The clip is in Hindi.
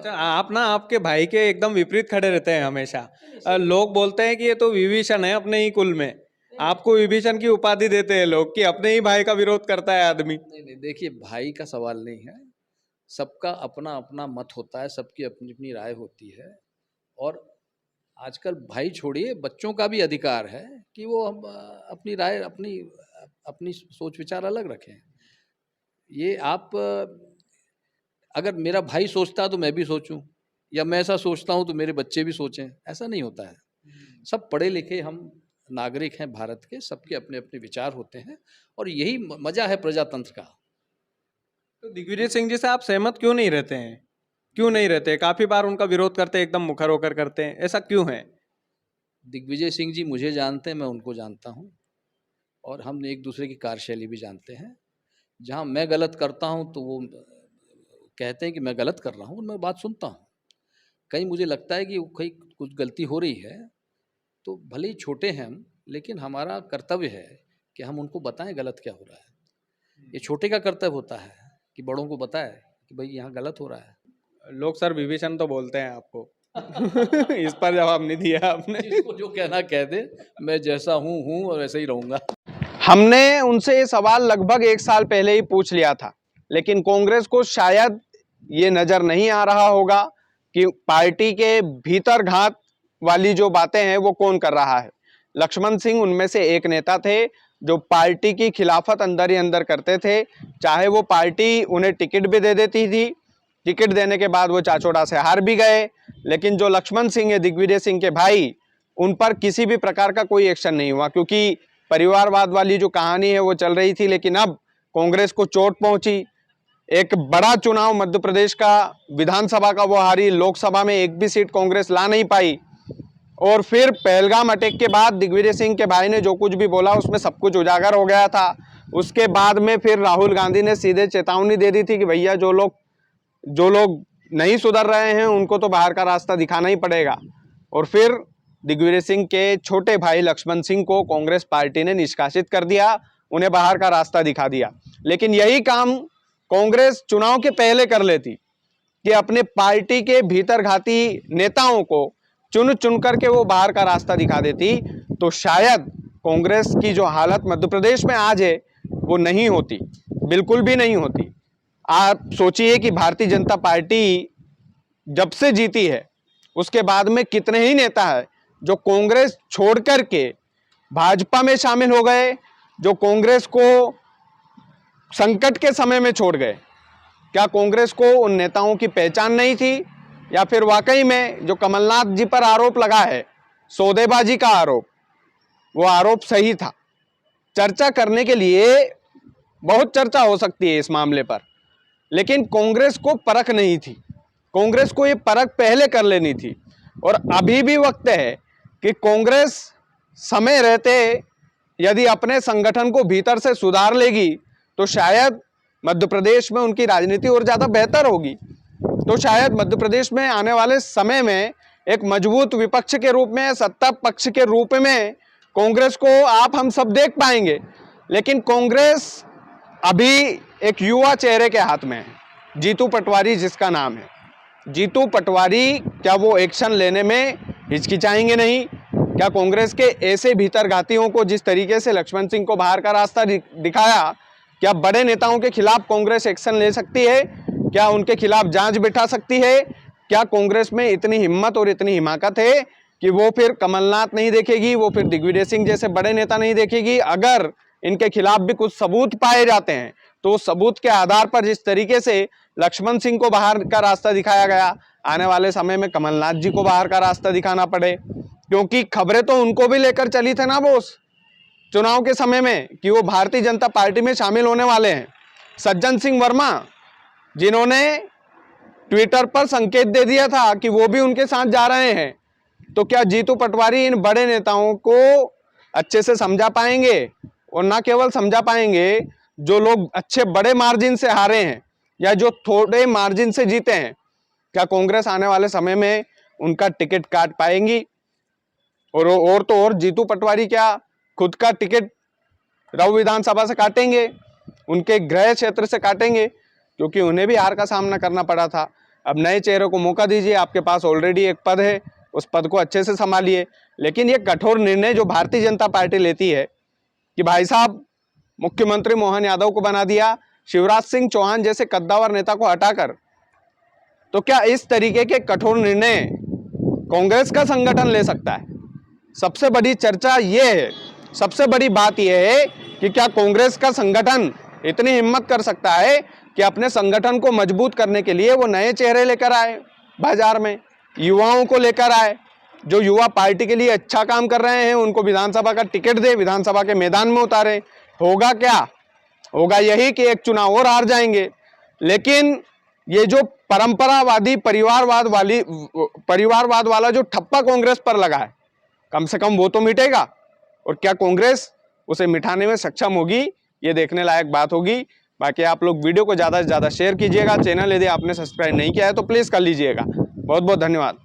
अच्छा, आप ना आपके भाई के एकदम विपरीत खड़े रहते हैं हमेशा। लोग बोलते हैं कि ये तो विभीषण है अपने ही कुल में। आपको विभीषण की उपाधि देते हैं लोग कि अपने ही भाई का विरोध करता है आदमी। नहीं नहीं, देखिए भाई का सवाल नहीं है। सबका अपना अपना मत होता है, सबकी अपनी अपनी राय होती है। और आजकल भाई छोड़िए, बच्चों का भी अधिकार है कि वो अपनी राय, अपनी अपनी सोच विचार अलग रखें। ये आप अगर मेरा भाई सोचता है तो मैं भी सोचूं, या मैं ऐसा सोचता हूं तो मेरे बच्चे भी सोचें, ऐसा नहीं होता है। सब पढ़े लिखे हम नागरिक हैं भारत के, सबके अपने अपने विचार होते हैं, और यही मजा है प्रजातंत्र का। तो दिग्विजय सिंह जी से आप सहमत क्यों नहीं रहते हैं? क्यों नहीं रहते? काफी बार उनका विरोध करते हैं, एकदम मुखर होकर करते हैं, ऐसा क्यों है? दिग्विजय सिंह जी मुझे जानते हैं, मैं उनको जानता हूँ, और हम एक दूसरे की कार्यशैली भी जानते हैं। जहाँ मैं गलत करता हूँ तो वो कहते हैं कि मैं गलत कर रहा हूँ, मैं बात सुनता हूँ। कहीं मुझे लगता है कि कहीं कुछ गलती हो रही है, तो भले ही छोटे हैं हम, लेकिन हमारा कर्तव्य है कि हम उनको बताएं गलत क्या हो रहा है। ये छोटे का कर्तव्य होता है कि बड़ों को बताए कि भाई यहाँ गलत हो रहा है। लोग सर विभीषण तो बोलते हैं आपको। इस पर जवाब नहीं दिया आपने। जिसको जो कहना कह दे, मैं जैसा हूँ और ऐसे ही रहूँगा। हमने उनसे ये सवाल लगभग 1 साल पहले ही पूछ लिया था, लेकिन कांग्रेस को शायद ये नजर नहीं आ रहा होगा कि पार्टी के भीतर घात वाली जो बातें हैं वो कौन कर रहा है। लक्ष्मण सिंह उनमें से एक नेता थे जो पार्टी की खिलाफत अंदर ही अंदर करते थे, चाहे वो पार्टी उन्हें टिकट भी दे देती थी। टिकट देने के बाद वो चाचौड़ा से हार भी गए, लेकिन जो लक्ष्मण सिंह है, दिग्विजय सिंह के भाई, उन पर किसी भी प्रकार का कोई एक्शन नहीं हुआ, क्योंकि परिवारवाद वाली जो कहानी है वो चल रही थी। लेकिन अब कांग्रेस को चोट पहुंची। एक बड़ा चुनाव मध्य प्रदेश का, विधानसभा का वो हारी, लोकसभा में एक भी सीट कांग्रेस ला नहीं पाई। और फिर पहलगाम अटैक के बाद दिग्विजय सिंह के भाई ने जो कुछ भी बोला उसमें सब कुछ उजागर हो गया था। उसके बाद में फिर राहुल गांधी ने सीधे चेतावनी दे दी थी कि भैया जो लोग नहीं सुधर रहे हैं उनको तो बाहर का रास्ता दिखाना ही पड़ेगा। और फिर दिग्विजय सिंह के छोटे भाई लक्ष्मण सिंह को कांग्रेस पार्टी ने निष्कासित कर दिया, उन्हें बाहर का रास्ता दिखा दिया। लेकिन यही काम कांग्रेस चुनाव के पहले कर लेती कि अपने पार्टी के भीतर घाती नेताओं को चुन चुन करके वो बाहर का रास्ता दिखा देती, तो शायद कांग्रेस की जो हालत मध्य प्रदेश में आज है वो नहीं होती, बिल्कुल भी नहीं होती। आप सोचिए कि भारतीय जनता पार्टी जब से जीती है उसके बाद में कितने ही नेता है जो कांग्रेस छोड़ करके भाजपा में शामिल हो गए, जो कांग्रेस को संकट के समय में छोड़ गए। क्या कांग्रेस को उन नेताओं की पहचान नहीं थी, या फिर वाकई में जो कमलनाथ जी पर आरोप लगा है, सौदेबाजी का आरोप, वो आरोप सही था? चर्चा करने के लिए बहुत चर्चा हो सकती है इस मामले पर, लेकिन कांग्रेस को परख नहीं थी। कांग्रेस को ये परख पहले कर लेनी थी, और अभी भी वक्त है कि कांग्रेस समय रहते यदि अपने संगठन को भीतर से सुधार लेगी तो शायद मध्य प्रदेश में उनकी राजनीति और ज़्यादा बेहतर होगी। तो शायद मध्य प्रदेश में आने वाले समय में एक मजबूत विपक्ष के रूप में, सत्ता पक्ष के रूप में कांग्रेस को आप हम सब देख पाएंगे। लेकिन कांग्रेस अभी एक युवा चेहरे के हाथ में है, जीतू पटवारी जिसका नाम है। जीतू पटवारी, क्या वो एक्शन लेने में हिचकिचाएंगे नहीं? क्या कांग्रेस के ऐसे भीतरघातियों को, जिस तरीके से लक्ष्मण सिंह को बाहर का रास्ता दिखाया, क्या बड़े नेताओं के खिलाफ कांग्रेस एक्शन ले सकती है? क्या उनके खिलाफ जांच बिठा सकती है? क्या कांग्रेस में इतनी हिम्मत और इतनी हिमाकत है कि वो फिर कमलनाथ नहीं देखेगी, वो फिर दिग्विजय सिंह जैसे बड़े नेता नहीं देखेगी? अगर इनके खिलाफ भी कुछ सबूत पाए जाते हैं तो सबूत के आधार पर जिस तरीके से लक्ष्मण सिंह को बाहर का रास्ता दिखाया गया, आने वाले समय में कमलनाथ जी को बाहर का रास्ता दिखाना पड़े। क्योंकि खबरें तो उनको भी लेकर चली थी ना बोस चुनाव के समय में कि वो भारतीय जनता पार्टी में शामिल होने वाले हैं। सज्जन सिंह वर्मा, जिन्होंने ट्विटर पर संकेत दे दिया था कि वो भी उनके साथ जा रहे हैं, तो क्या जीतू पटवारी इन बड़े नेताओं को अच्छे से समझा पाएंगे? और ना केवल समझा पाएंगे, जो लोग अच्छे बड़े मार्जिन से हारे हैं या जो थोड़े मार्जिन से जीते हैं, क्या कांग्रेस आने वाले समय में उनका टिकट काट पाएंगी? और तो और जीतू पटवारी क्या खुद का टिकट राऊ विधानसभा से काटेंगे, उनके गृह क्षेत्र से काटेंगे, क्योंकि उन्हें भी हार का सामना करना पड़ा था। अब नए चेहरे को मौका दीजिए, आपके पास ऑलरेडी एक पद है, उस पद को अच्छे से संभालिए। लेकिन ये कठोर निर्णय जो भारतीय जनता पार्टी लेती है कि भाई साहब मुख्यमंत्री मोहन यादव को बना दिया, शिवराज सिंह चौहान जैसे कद्दावर नेता को हटाकर, तो क्या इस तरीके के कठोर निर्णय कांग्रेस का संगठन ले सकता है? सबसे बड़ी चर्चा ये है, सबसे बड़ी बात यह है कि क्या कांग्रेस का संगठन इतनी हिम्मत कर सकता है कि अपने संगठन को मजबूत करने के लिए वो नए चेहरे लेकर आए, बाजार में युवाओं को लेकर आए, जो युवा पार्टी के लिए अच्छा काम कर रहे हैं उनको विधानसभा का टिकट दे, विधानसभा के मैदान में उतारे। होगा क्या? होगा यही कि एक चुनाव और हार जाएंगे। लेकिन ये जो परंपरावादी परिवारवाद वाला जो ठप्पा कांग्रेस पर लगा है, कम से कम वो तो मिटेगा। और क्या कांग्रेस उसे मिटाने में सक्षम होगी, ये देखने लायक बात होगी। बाकी आप लोग वीडियो को ज़्यादा से ज़्यादा शेयर कीजिएगा। चैनल यदि आपने सब्सक्राइब नहीं किया है तो प्लीज़ कर लीजिएगा। बहुत बहुत धन्यवाद।